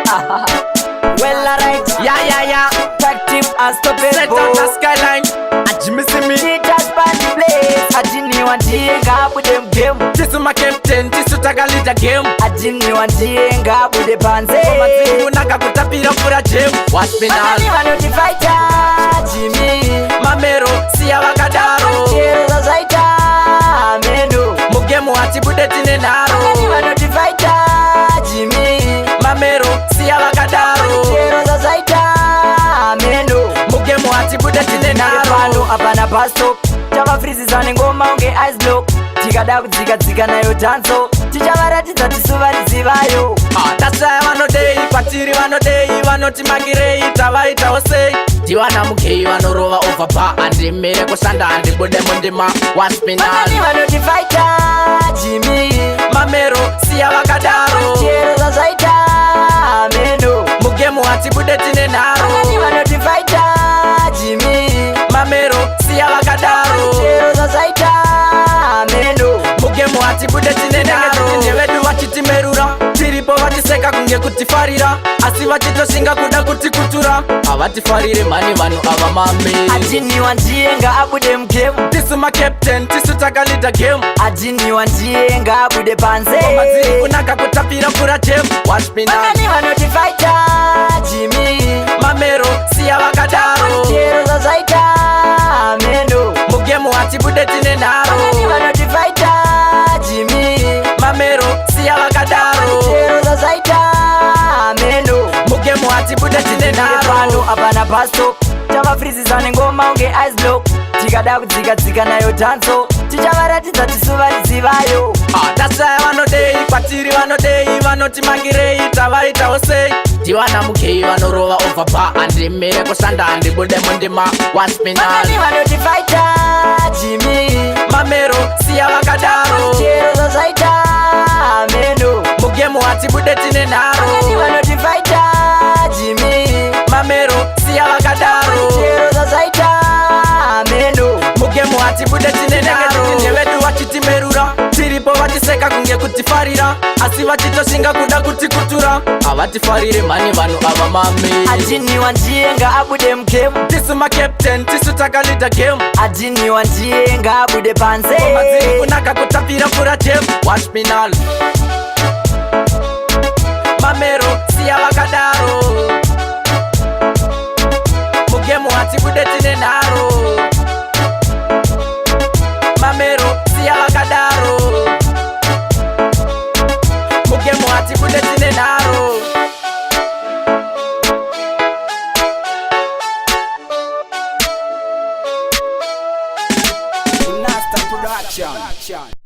Well, alright. Yeah. Tag team unstoppable. Set on the skyline. Ajimisi Cheaters pan the place. Ajini wanjienga bude mgemu. Tisu ma captain, tisu tagalita game. Ajini wanjienga bude panze. Mazingu naka kutapira fura gym. Watch me now. Manani wanoti fighter. Jimmy Mamero, siya wakadaro. Chero za zaita. Mendo Mugemu ati bude tine naro. Manani wanoti fighter. Jimmy Mamero, siya wakadaro. Chero za zaita. Mendo Mugemu ati bude tine naro. pano apana pasto tavafrizi zane ngoma unge ice block tikada kudzika nayo danso tichavaratidza tisuvarizivayo tasaya vanodei kwatiri vanodei vanoti magirei tavaitawo sei ndiwana mugei vanorova overpa handimire kushanda handibude mundima manani vanoti fighter Jimmy mamero siya vakadaro chero zvazaita mendo mugemu hatibude tine nharo manani vanoti fighter Jimmy mamero siya vakadaro chero zvazaita mendo mugemu hatibude tine nharo ndevedu vachitimerura tiripo vachiseka kunge kutifarira asi vachitoshinga kuda kutikutura havatifarire mani vanhu ava mame adhiniwa ndiyenga abude mugemu tisu macaptain tisu takalida game adhiniwa ndiyenga abude panze madziri kunaka kutapira fura gem manani vanoti fighter Jimmy mamero siya vakadaro chero zvazaita mendo mugemu hatibude tine nharo manani vanoti fighter Jimmy mamero siya vakadaro chero zvazaita mendo mugemu hatibude tine nharo pano apana pasto tavafrizizane ngoma unge ice block tikada kudzika nayo danso tichavaratidza tisuvarizivayo tasaya vanodei kwatiri vanodei vanoti magirei tavaitawo sei ndiwana mugei vanorova overpa handimire kushanda handibude mundima manani vanoti fighter Jimmy mamero siya vakadaro chero zvazaita mendo mugemu hatibude tine nharo manani vanoti fighter Jimmy mamero siya vakadaro chero zvazaita mendo mugemu hatibude tine nharo ndevedu vachitimerura tiripo vachiseka kunge kutifarira asi vachitoshinga kuda kutikutura havatifarire mani vanhu ava mame adhiniwa ndiyenga abude mugemu tisu macaptain tisu takalida game adhiniwa ndiyenga abude panze madziri kunaka kutapira fura gem watch me now mamero siya vakadaro mugemu hatibude tine nharo mamero siya vakadaro mugemu hatibude tine nharo Nasta Production.